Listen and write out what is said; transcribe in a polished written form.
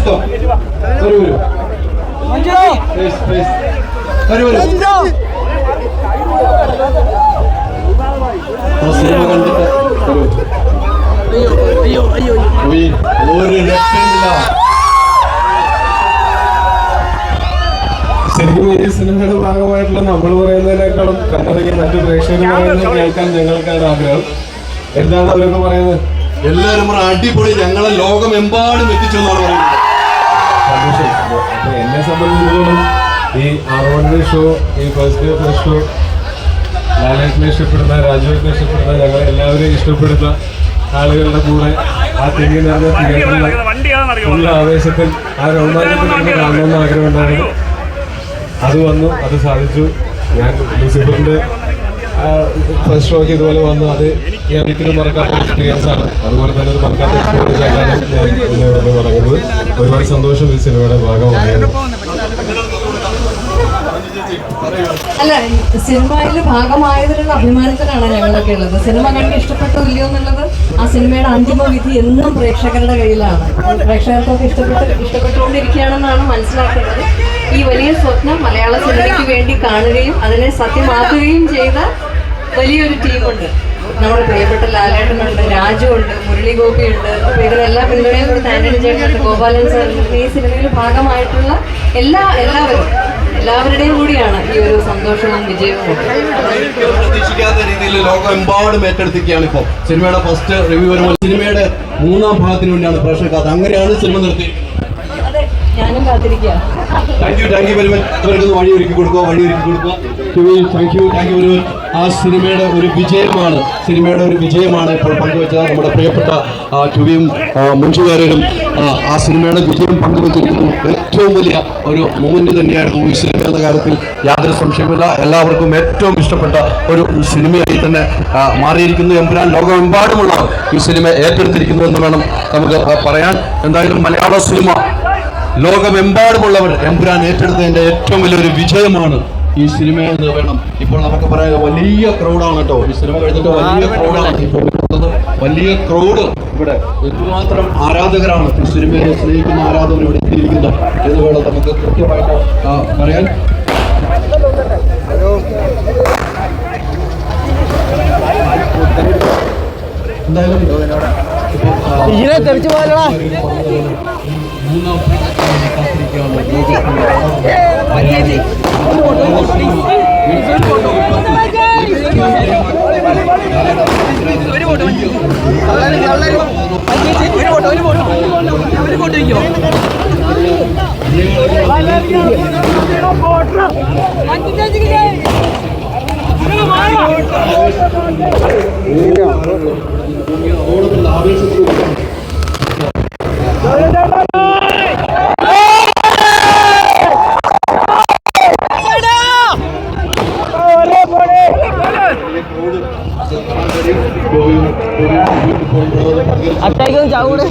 ഇഷ്ടം? വരൂ വരൂ വരൂ സിനിമ കണ്ടിട്ട് ഒരു രക്ഷയില്ല. ശരിക്കും ഈ സിനിമയുടെ ഭാഗമായിട്ടുള്ള നമ്മൾ പറയുന്നതിനേക്കാളും കണ്ടറിയ മറ്റു പ്രേക്ഷകർ പറയുന്നത് കേൾക്കാൻ ഞങ്ങൾക്കാണ് ആഗ്രഹം. എന്താണ് അവരൊക്കെ പറയുന്നത്? എല്ലാവരും അടിപൊളി, ഞങ്ങളെ ലോകമെമ്പാടും എത്തിച്ചു എന്നാണ് പറയുന്നത്. സന്തോഷം. അപ്പൊ എന്നെ സംബന്ധിച്ചിടത്തോളം ഈ R1 ഷോ, ഈ ഫസ്റ്റ് ഡേ ഫസ്റ്റ് ഷോ ലാലേട്ടനെ ഇഷ്ടപ്പെടുന്ന, രാജുവിനെ ഇഷ്ടപ്പെടുന്ന, ഞങ്ങളെ എല്ലാവരെയും ഇഷ്ടപ്പെടുന്ന ആളുകളുടെ കൂടെ ആ തിങ്ങി നിറഞ്ഞ തിയേറ്ററിലുള്ള ആവേശത്തിൽ ആ രോമാഞ്ചത്തിൽ നിന്ന് കാണണമെന്ന് ആഗ്രഹമുണ്ടായിരുന്നു. അത് വന്നു, അത് സാധിച്ചു. ഞാൻ ലൂസിഫറിന്റെ ഫസ്റ്റ് ഷോക്ക് ഇതുപോലെ വന്നു. അത് ഞാൻ ഒരിക്കലും മറക്കാത്ത എക്സ്പീരിയൻസ് ആണ്. അതുപോലെ തന്നെ അത് മറക്കാത്ത എക്സ്പീരിയൻസ് ആയിട്ടാണ് ഞാൻ ഇതിനെ പറയുന്നത്. ഒരുപാട് സന്തോഷം ഈ സിനിമയുടെ ഭാഗമായത്. അല്ല, സിനിമയിൽ ഭാഗമായതിലുള്ള അഭിമാനത്തിലാണ് ഞങ്ങളൊക്കെ ഉള്ളത്. സിനിമ കണ്ട് ഇഷ്ടപ്പെട്ടോ ഇല്ലയോ എന്നുള്ളത് ആ സിനിമയുടെ അന്തിമ വിധി എന്നും പ്രേക്ഷകരുടെ കയ്യിലാണ്. പ്രേക്ഷകർക്കൊക്കെ ഇഷ്ടപ്പെട്ടുകൊണ്ടിരിക്കുകയാണെന്നാണ് മനസ്സിലാക്കുന്നത്. ഈ വലിയ സ്വപ്നം മലയാള സിനിമയ്ക്ക് വേണ്ടി കാണുകയും അതിനെ സത്യമാക്കുകയും ചെയ്ത വലിയൊരു ടീമുണ്ട്. നമ്മുടെ പ്രിയപ്പെട്ട ലാലേട്ടനുണ്ട്, രാജുണ്ട്, മുരളി ഗോപിയുണ്ട്. അപ്പോൾ ഇതിനെല്ലാം പിന്തുണയും കൊടുത്ത് ആന്റണി ചേട്ടനുണ്ട്, ഗോപാലൻ സാറുണ്ട്. ഈ സിനിമയിൽ ഭാഗമായിട്ടുള്ള എല്ലാവരുടെയും കൂടിയാണ് ഈ ഒരു സന്തോഷവും വിജയവും. പ്രതീക്ഷിക്കാത്ത രീതിയിൽ ലോകമെമ്പാടും ഏറ്റെടുത്തിരിക്കുകയാണ് ഇപ്പോൾ സിനിമയുടെ ഫസ്റ്റ് റിവ്യൂ വരുമ്പോൾ. സിനിമയുടെ 3ാം ഭാഗത്തിന് വേണ്ടിയാണ് പ്രേക്ഷകർ കാത്ത്. അങ്ങനെയാണ് സിനിമ നിർത്തി. ഞാനും കാത്തിരിക്കുക. Thank you very much. ഇവർക്ക് വഴി ഒരുക്കി കൊടുക്കുക. Thank you very much. ആ സിനിമയുടെ ഒരു വിജയമാണ് ഇപ്പോൾ പങ്കുവെച്ചത് നമ്മുടെ പ്രിയപ്പെട്ട ടുവിയും മുൻഷുകാരും. ആ സിനിമയുടെ വിജയം പങ്കുവെച്ചിരിക്കുന്നു. ഏറ്റവും വലിയ ഒരു മൂവ്മെന്റ് തന്നെയായിരുന്നു ഈ സിനിമ എന്ന കാര്യത്തിൽ യാതൊരു സംശയമില്ല. എല്ലാവർക്കും ഏറ്റവും ഇഷ്ടപ്പെട്ട ഒരു സിനിമയായി തന്നെ മാറിയിരിക്കുന്നു. എമ്പുരാൻ ലോകമെമ്പാടുമുള്ള ഈ സിനിമ ഏറ്റെടുത്തിരിക്കുന്നു എന്ന് വേണം നമുക്ക് പറയാൻ. എന്തായാലും മലയാള സിനിമ ലോകമെമ്പാടുമുള്ളവർ എമ്പുരാൻ ഏറ്റെടുത്തതിന്റെ ഏറ്റവും വലിയൊരു വിജയമാണ് ഈ സിനിമ എന്ന് വേണം ഇപ്പോൾ നമുക്ക് പറയാം. വലിയ ക്രൗഡാണ് കേട്ടോ. ഈ സിനിമ കഴിഞ്ഞിട്ട് വലിയ ക്രൗഡാണ് ഇപ്പോൾ ഉള്ളത്. വലിയ ക്രൗഡ് ഇവിടെ. എന്തുമാത്രം ആരാധകരാണ് ഈ സിനിമയെ സ്നേഹിക്കുന്ന ആരാധകർ ഇവിടെ എത്തിയിരിക്കുന്നത് എന്ന് വേണം നമുക്ക് കൃത്യമായിട്ട് പറയാൻ. എന്തായാലും അറ്റായിക്കൊന്നും ചാവൂടെ.